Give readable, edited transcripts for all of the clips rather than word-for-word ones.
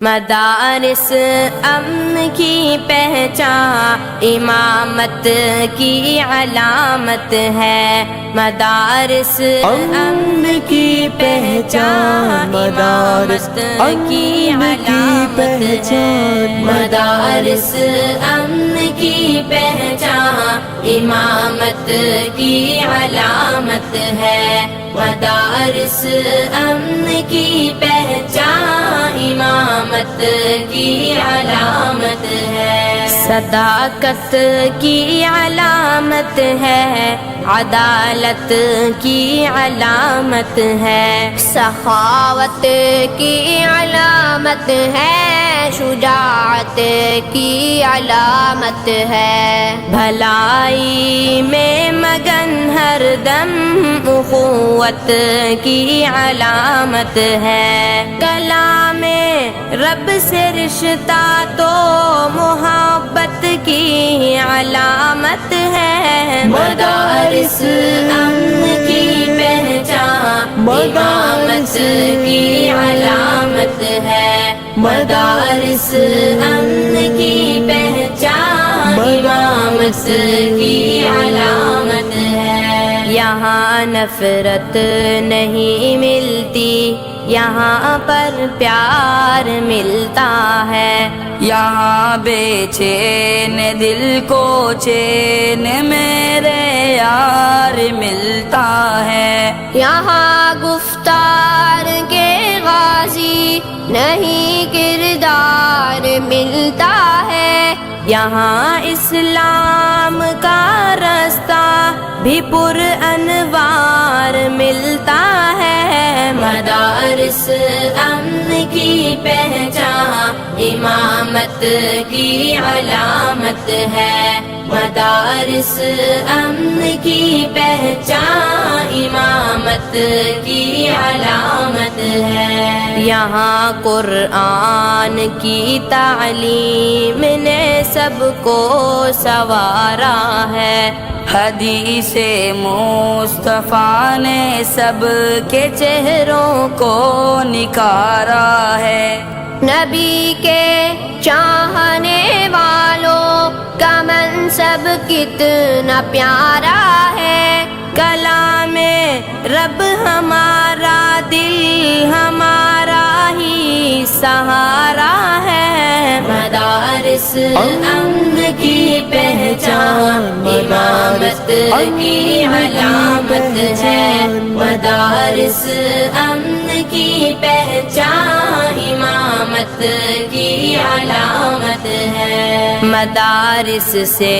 مدارس امن کی پہچان امامت کی علامت ہے، مدارس امن کی پہچان امامت کی علامت ہے، مدارس امن کی پہچان امامت کی علامت ہے، مدارس امن کی پہچان امامت کی علامت ہے، صداقت کی علامت ہے، عدالت کی علامت ہے، سخاوت کی علامت ہے، شجاعت کی علامت ہے، بھلائی میں مگن ہر دم اخوت کی علامت ہے، کلام رب سے رشتہ تو محبت کی علامت ہے، مدارس امن کی پہچان امامت کی علامت ہے، مدارس امن کی پہچان امامت کی علامت ہے، یہاں نفرت نہیں ملتی، یہاں پر پیار ملتا ہے، یہاں بے چین دل کو چین میرے یار ملتا ہے، یہاں گفتار کے غازی نہیں کردار ملتا ہے، یہاں اسلام کا رستہ بھی پر انوار ملتا ہے، مدارس امن کی پہچان امامت کی علامت ہے، مدارس امن کی پہچان امامت کی علامت ہے، یہاں قرآن کی تعلیم نے سب کو سنوارا ہے، حدیث مصطفیٰ نے سب کے چہروں کو نکھارا ہے، نبی کے چاہنے والوں کا منصب کتنا پیارا ہے، کلام رب ہمارا دل ہمارا ہی سہارا ہے، مدارس امن کی پہچان امامت کی علامت ہے، مدارس امن کی پہچان امامت کی علامت ہے، مدارس سے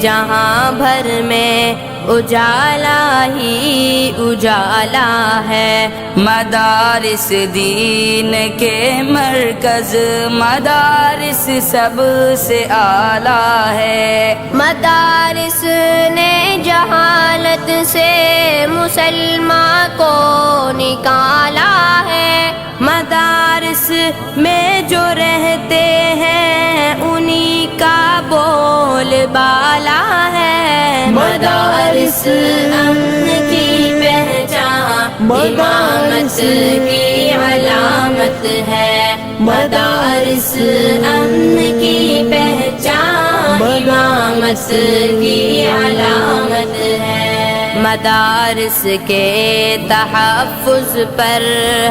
جہاں بھر میں اجالا ہی اجالا ہے، مدارس دین کے مرکز، مدارس سب سے اعلیٰ ہے، مدارس نے جہالت سے مسلمان کو نکالا ہے، مدارس میں جو رہتے ہیں انہی کا بول بالا ہے، مدارس امن کی پہچان امامت کی علامت ہے، مدارس امن کی پہچان امامت کی علامت ہے، مدارس کے تحفظ پر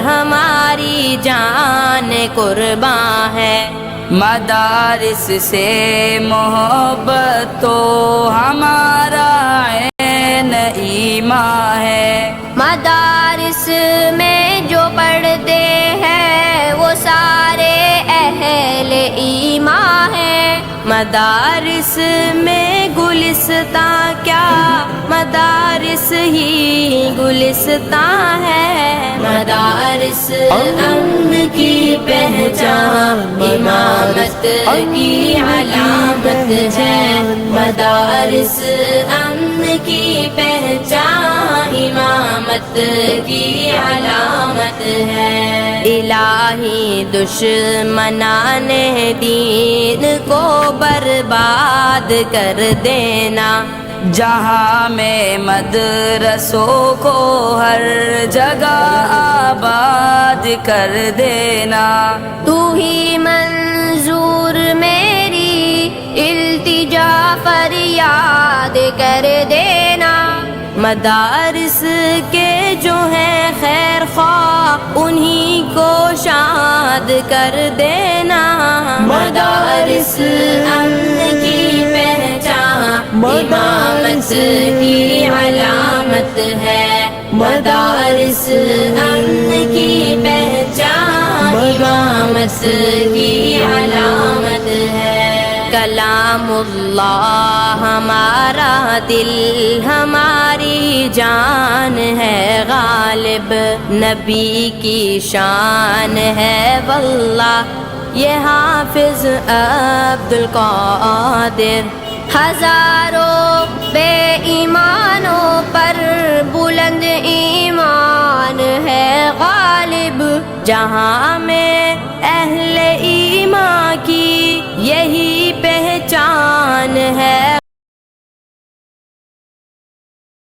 ہماری جان قربان ہے، مدارس سے محبت تو ہمارا عین ایمان ہے، مدارس میں جو پڑھتے ہیں وہ سارے اہل ایمان ہیں، مدارس میں گلستاں کیا مدارس ہی گلستاں ہے، مدارس امن کی پہچان امامت کی علامت ہے، مدارس امن کی پہچان امامت کی علامت ہے، الہی دشمنان دین کو برباد کر دینا، جہاں میں مدرسوں کو ہر جگہ آباد کر دینا. تو ہی منظور میری التجا فریاد کر دینا. مدارس کے جو ہیں خیر خواہ انہی کو شاد کر دینا. مدارس امن کی پہچان امامت کی علامت ہے. مدارس امن کی پہچان امامت کی علامت ہے. کلام اللہ ہمارا دل ہماری جان ہے غالب. نبی کی شان ہے واللہ یہ حافظ عبد القادر. ہزاروں بے ایمانوں پر بلند ایمان ہے غالب. جہاں میں اہل